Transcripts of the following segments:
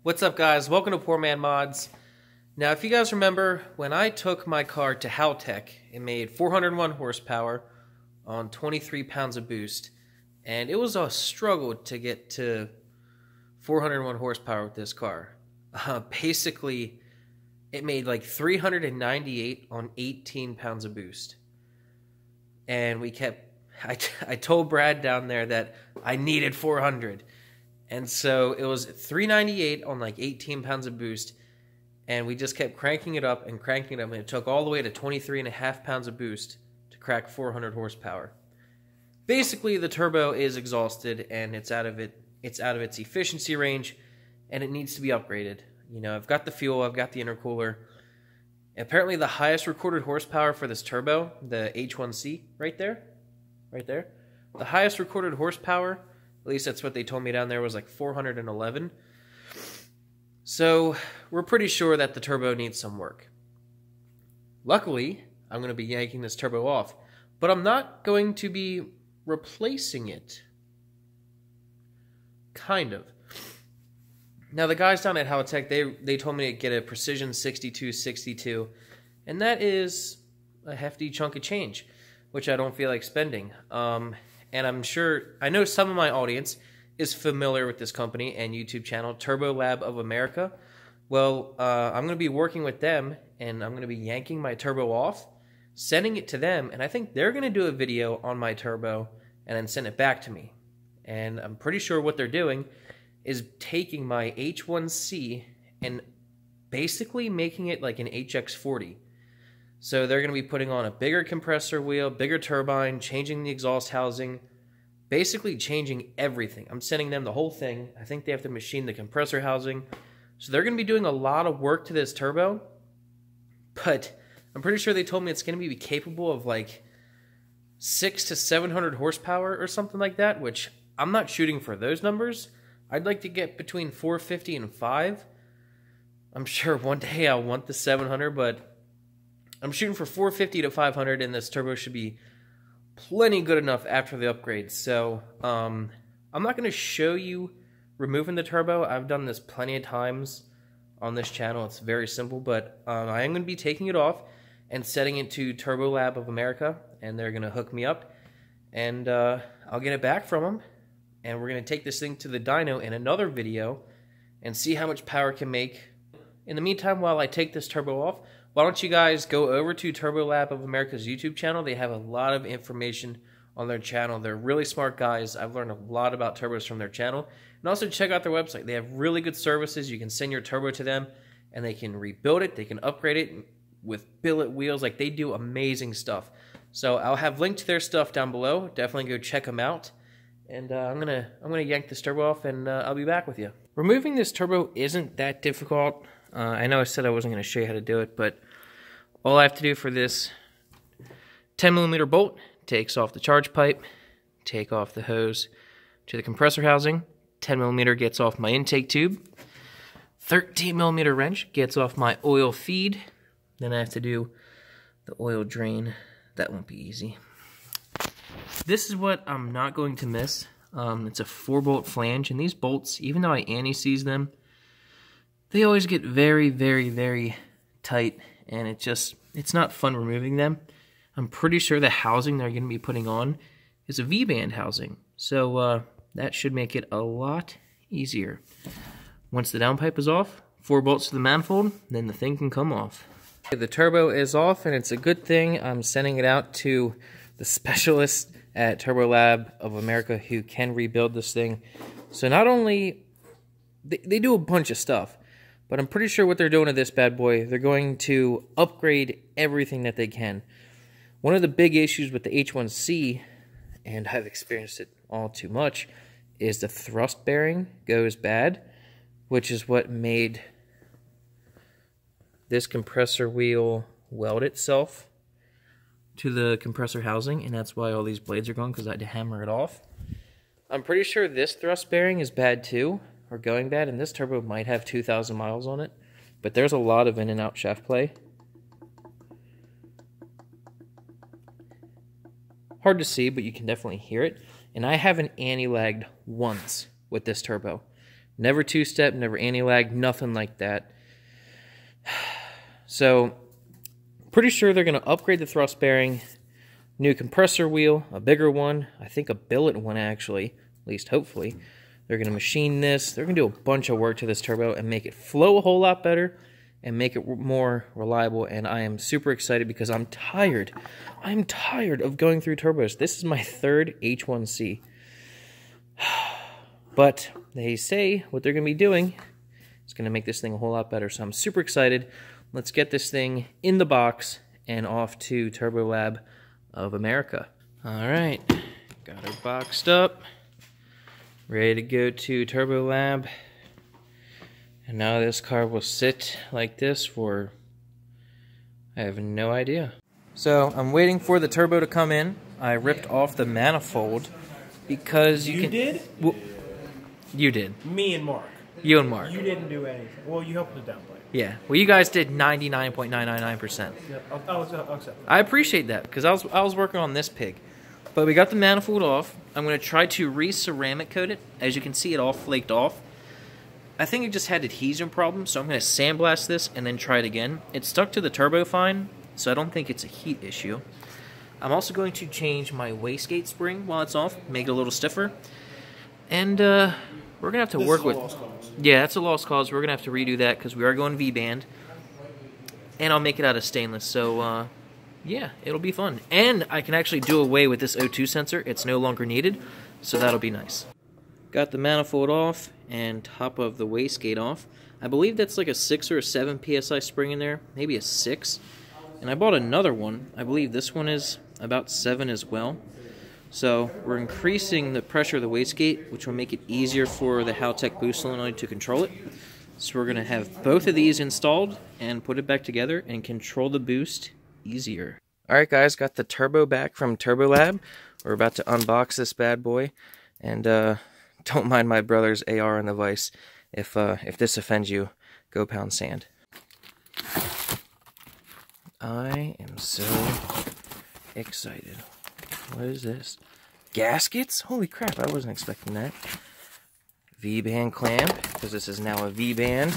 What's up, guys? Welcome to Poor Man Mods. Now, if you guys remember, when I took my car to Haltech, it made 401 horsepower on 23 pounds of boost, and it was a struggle to get to 401 horsepower with this car. Basically, it made like 398 on 18 pounds of boost. And I told Brad down there that I needed 400. And so it was 398 on like 18 pounds of boost. And we just kept cranking it up and cranking it up. And it took all the way to 23.5 pounds of boost to crack 400 horsepower. Basically, the turbo is exhausted and it's out of its efficiency range, and it needs to be upgraded. You know, I've got the fuel, I've got the intercooler. Apparently, the highest recorded horsepower for this turbo, the H1C, right there, the highest recorded horsepower, at least that's what they told me down there, was like 411. So we're pretty sure that the turbo needs some work. Luckily, I'm going to be yanking this turbo off, but I'm not going to be replacing it. Kind of. Now, the guys down at Haltech, they told me to get a Precision 6262, and that is a hefty chunk of change, which I don't feel like spending. And I know some of my audience is familiar with this company and YouTube channel, Turbo Lab of America. Well, I'm going to be working with them, and I'm going to be yanking my turbo off, sending it to them, and I think they're going to do a video on my turbo and then send it back to me. And I'm pretty sure what they're doing is taking my H1C and basically making it like an HX40. So they're going to be putting on a bigger compressor wheel, bigger turbine, changing the exhaust housing, basically changing everything. I'm sending them the whole thing. I think they have to machine the compressor housing. So they're going to be doing a lot of work to this turbo, but I'm pretty sure they told me it's going to be capable of like 600 to 700 horsepower or something like that, which I'm not shooting for those numbers. I'd like to get between 450 and 5. I'm sure one day I'll want the 700, but I'm shooting for 450 to 500, and this turbo should be plenty good enough after the upgrade. So I'm not going to show you removing the turbo. I've done this plenty of times on this channel. It's very simple, but I am going to be taking it off and setting it to Turbo Lab of America, and they're going to hook me up, and I'll get it back from them, and we're going to take this thing to the dyno in another video and see how much power it can make. In the meantime, while I take this turbo off, why don't you guys go over to Turbo Lab of America's YouTube channel. They have a lot of information on their channel. They're really smart guys. I've learned a lot about turbos from their channel. And also check out their website. They have really good services. You can send your turbo to them, and they can rebuild it. They can upgrade it with billet wheels. Like, they do amazing stuff. So I'll have linked to their stuff down below. Definitely go check them out. And I'm gonna yank this turbo off, and I'll be back with you. Removing this turbo isn't that difficult. I know I said I wasn't going to show you how to do it, but all I have to do for this 10mm bolt takes off the charge pipe, take off the hose to the compressor housing, 10mm gets off my intake tube, 13mm wrench gets off my oil feed, then I have to do the oil drain. That won't be easy. This is what I'm not going to miss. It's a 4-bolt flange, and these bolts, even though I anti-seize them, they always get very, very, very tight, and it's not fun removing them. I'm pretty sure the housing they're going to be putting on is a V-band housing, so that should make it a lot easier. Once the downpipe is off, 4 bolts to the manifold, then the thing can come off. The turbo is off, and it's a good thing I'm sending it out to the specialist at Turbo Lab of America who can rebuild this thing. So not only, they do a bunch of stuff, but I'm pretty sure what they're doing to this bad boy, they're going to upgrade everything that they can. One of the big issues with the H1C, and I've experienced it all too much, is the thrust bearing goes bad, which is what made this compressor wheel weld itself to the compressor housing, and that's why all these blades are gone, because I had to hammer it off. I'm pretty sure this thrust bearing is bad too, or going bad, and this turbo might have 2,000 miles on it, but there's a lot of in and out shaft play. Hard to see, but you can definitely hear it, and I haven't anti-lagged once with this turbo. Never two-step, never anti-lag, nothing like that. So, pretty sure they're going to upgrade the thrust bearing, new compressor wheel, a bigger one, I think a billet one actually, at least hopefully. They're going to machine this, they're going to do a bunch of work to this turbo and make it flow a whole lot better and make it more reliable, and I am super excited because I'm tired. I'm tired of going through turbos. This is my third H1C. But they say what they're going to be doing is going to make this thing a whole lot better, so I'm super excited. Let's get this thing in the box and off to Turbo Lab of America. All right, got her boxed up, ready to go to Turbo Lab. And now this car will sit like this for, I have no idea. So I'm waiting for the turbo to come in. I ripped off the manifold because you did? Well, you did. Me and Mark. You and Mark. You didn't do anything. Well, you helped the downplay. Yeah. Well, you guys did 99.999%. Yep. I'll accept that. I appreciate that because I was working on this pig. But we got the manifold off. I'm going to try to re-ceramic coat it. As you can see, it all flaked off. I think it just had adhesion problems, so I'm going to sandblast this and then try it again. It stuck to the turbo fine, so I don't think it's a heat issue. I'm also going to change my wastegate spring while it's off, make it a little stiffer. And we're going to have to work with... Yeah, that's a lost cause. We're going to have to redo that because we are going V-band. And I'll make it out of stainless, so yeah, it'll be fun. And I can actually do away with this O2 sensor. It's no longer needed, so that'll be nice. Got the manifold off and top of the wastegate off. I believe that's like a 6 or a 7 PSI spring in there, maybe a 6. And I bought another one. I believe this one is about 7 as well. So we're increasing the pressure of the wastegate, which will make it easier for the Haltech boost solenoid to control it. So we're going to have both of these installed and put it back together and control the boost easier. Alright guys, got the turbo back from Turbo Lab. We're about to unbox this bad boy. And don't mind my brother's AR on the vise. If this offends you, go pound sand. I am so excited. What is this? Gaskets? Holy crap, I wasn't expecting that. V-band clamp, because this is now a V-band.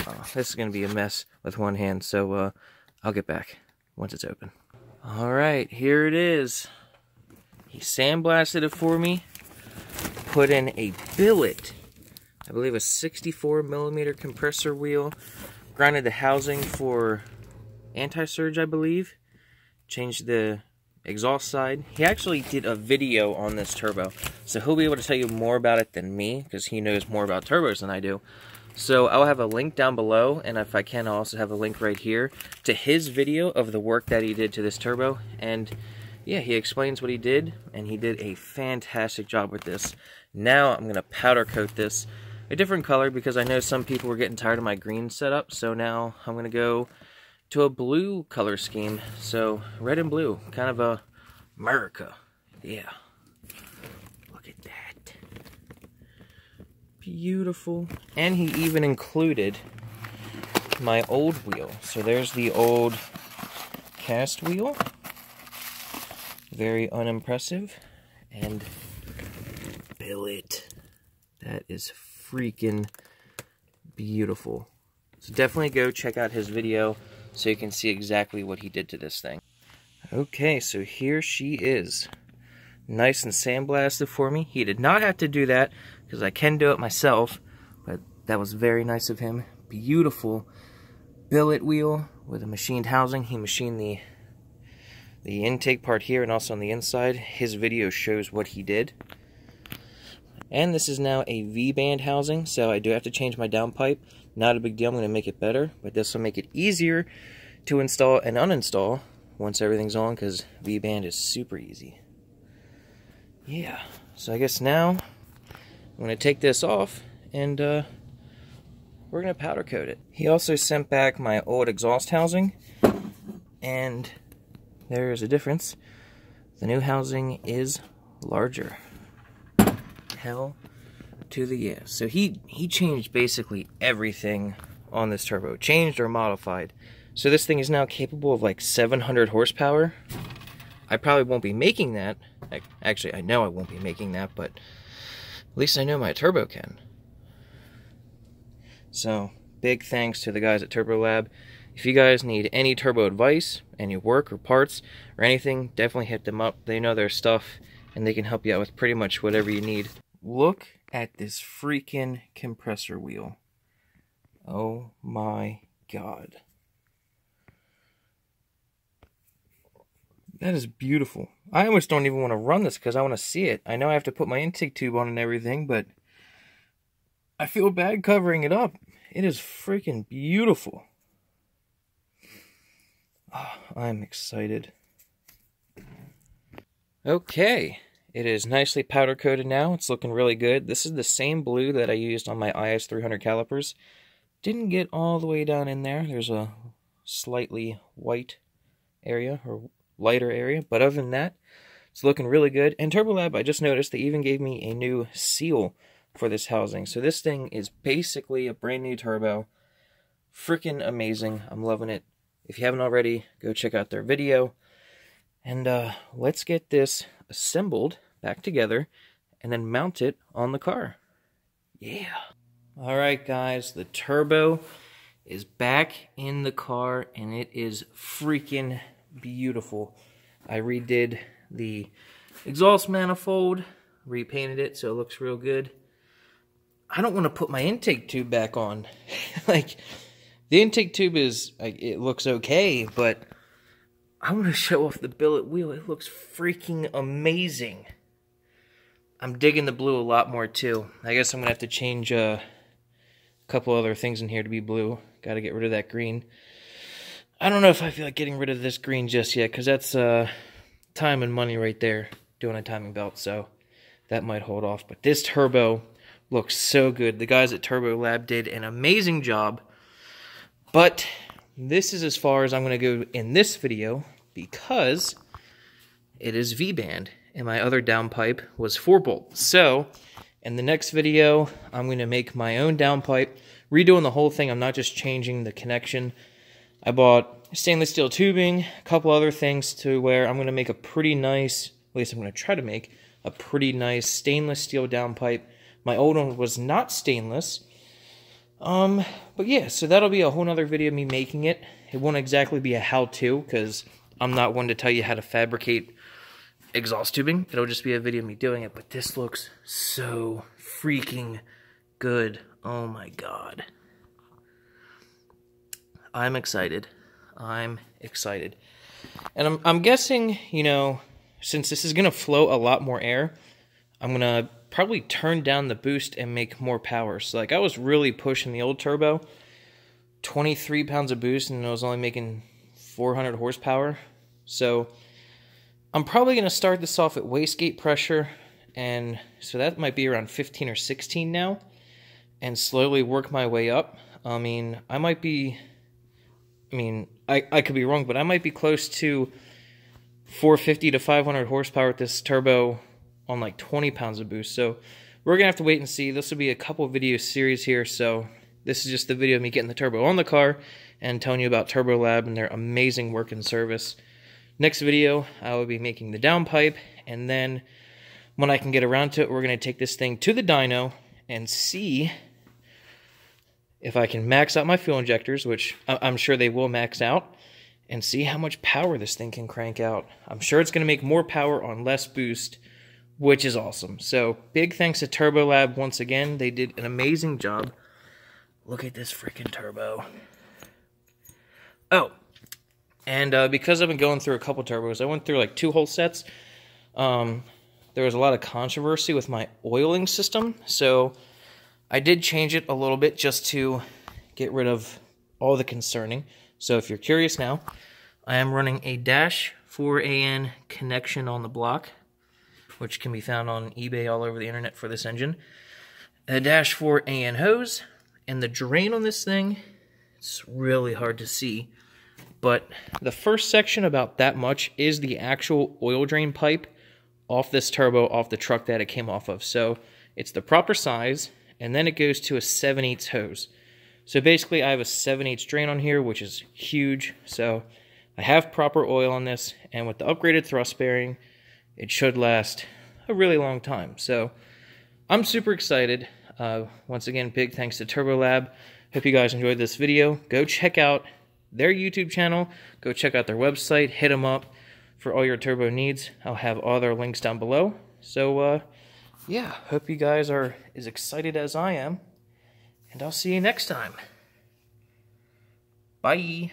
Oh, this is going to be a mess with one hand, so I'll get back once it's open. Alright, here it is. He sandblasted it for me, put in a billet, I believe a 64mm compressor wheel, grinded the housing for anti-surge, I believe, changed the exhaust side. He actually did a video on this turbo, so he'll be able to tell you more about it than me, because he knows more about turbos than I do. So I'll have a link down below, and if I can, I'll also have a link right here to his video of the work that he did to this turbo, and yeah, he explains what he did, and he did a fantastic job with this. Now I'm going to powder coat this a different color because I know some people were getting tired of my green setup, so now I'm going to go to a blue color scheme. So red and blue, kind of a America. Yeah. Look at that. Beautiful. And he even included my old wheel. So there's the old cast wheel. Very unimpressive. And billet. That is freaking beautiful. So definitely go check out his video so you can see exactly what he did to this thing. Okay, so here she is. Nice and sandblasted for me. He did not have to do that because I can do it myself, but that was very nice of him. Beautiful billet wheel with a machined housing. He machined the intake part here and also on the inside. His video shows what he did. And this is now a V-band housing, so I do have to change my downpipe. Not a big deal, I'm going to make it better, but this will make it easier to install and uninstall once everything's on, because V-band is super easy. Yeah, so I guess now I'm going to take this off, and we're going to powder coat it. He also sent back my old exhaust housing, and there's a difference. The new housing is larger. Hell to the yeah. So he changed basically everything on this turbo. Changed or modified. So this thing is now capable of like 700 horsepower. I probably won't be making that. Actually, I know I won't be making that, but At least I know my turbo can. So, big thanks to the guys at Turbo Lab. If you guys need any turbo advice, any work or parts or anything, definitely hit them up. They know their stuff and they can help you out with pretty much whatever you need. Look at this freaking compressor wheel. Oh my god. That is beautiful. I almost don't even want to run this because I want to see it. I know I have to put my intake tube on and everything, but I feel bad covering it up. It is freaking beautiful. Oh, I'm excited. Okay, it is nicely powder coated now. It's looking really good. This is the same blue that I used on my IS300 calipers. Didn't get all the way down in there. There's a slightly white area, or lighter area, but other than that, it's looking really good. And Turbolab, I just noticed they even gave me a new seal for this housing. So this thing is basically a brand new turbo. Freaking amazing. I'm loving it. If you haven't already, go check out their video. And let's get this assembled back together and then mount it on the car. Yeah. Alright guys, the turbo is back in the car and it is freaking beautiful. I redid the exhaust manifold, repainted it so it looks real good. I don't want to put my intake tube back on. Like, the intake tube is, it looks okay, but I want to show off the billet wheel. It looks freaking amazing. I'm digging the blue a lot more too. I guess I'm going to have to change a couple other things in here to be blue. Got to get rid of that green. I don't know if I feel like getting rid of this green just yet, because that's time and money right there, doing a timing belt, so that might hold off. But this turbo looks so good. The guys at Turbo Lab did an amazing job. But this is as far as I'm going to go in this video, because it is V-band, and my other downpipe was 4-bolt. So, in the next video, I'm going to make my own downpipe, redoing the whole thing. I'm not just changing the connection. I bought stainless steel tubing, a couple other things to where I'm going to make a pretty nice, at least I'm going to try to make a pretty nice stainless steel downpipe. My old one was not stainless. But yeah, so that'll be a whole nother video of me making it. It won't exactly be a how-to, because I'm not one to tell you how to fabricate exhaust tubing. It'll just be a video of me doing it, but this looks so freaking good. Oh my god. I'm excited. I'm excited. And I'm guessing, you know, since this is going to flow a lot more air, I'm going to probably turn down the boost and make more power. So, like, I was really pushing the old turbo, 23 pounds of boost, and I was only making 400 horsepower. So, I'm probably going to start this off at wastegate pressure, and so that might be around 15 or 16 now, and slowly work my way up. I mean, I might be, I could be wrong, but I might be close to 450 to 500 horsepower with this turbo on like 20 pounds of boost. So we're going to have to wait and see. This will be a couple video series here. So this is just the video of me getting the turbo on the car and telling you about Turbo Lab and their amazing work and service. Next video, I will be making the downpipe. And then when I can get around to it, we're going to take this thing to the dyno and see if I can max out my fuel injectors, which I'm sure they will max out, and see how much power this thing can crank out. I'm sure it's going to make more power on less boost, which is awesome. So, big thanks to Turbo Lab once again. They did an amazing job. Look at this freaking turbo. Oh, and because I've been going through a couple turbos, I went through like 2 whole sets. There was a lot of controversy with my oiling system, so I did change it a little bit just to get rid of all the concerning. So if you're curious now, I am running a Dash 4AN connection on the block, which can be found on eBay all over the internet for this engine. A Dash 4AN hose, and the drain on this thing, it's really hard to see, but the first section, about that much, is the actual oil drain pipe off this turbo, off the truck that it came off of. So it's the proper size, and then it goes to a 7/8 hose. So basically I have a 7/8 drain on here, which is huge. So I have proper oil on this, and with the upgraded thrust bearing, it should last a really long time. So I'm super excited. Once again, big thanks to Turbo Lab. Hope you guys enjoyed this video. Go check out their YouTube channel. Go check out their website. Hit them up for all your turbo needs. I'll have all their links down below. So, yeah, hope you guys are as excited as I am. And I'll see you next time. Bye.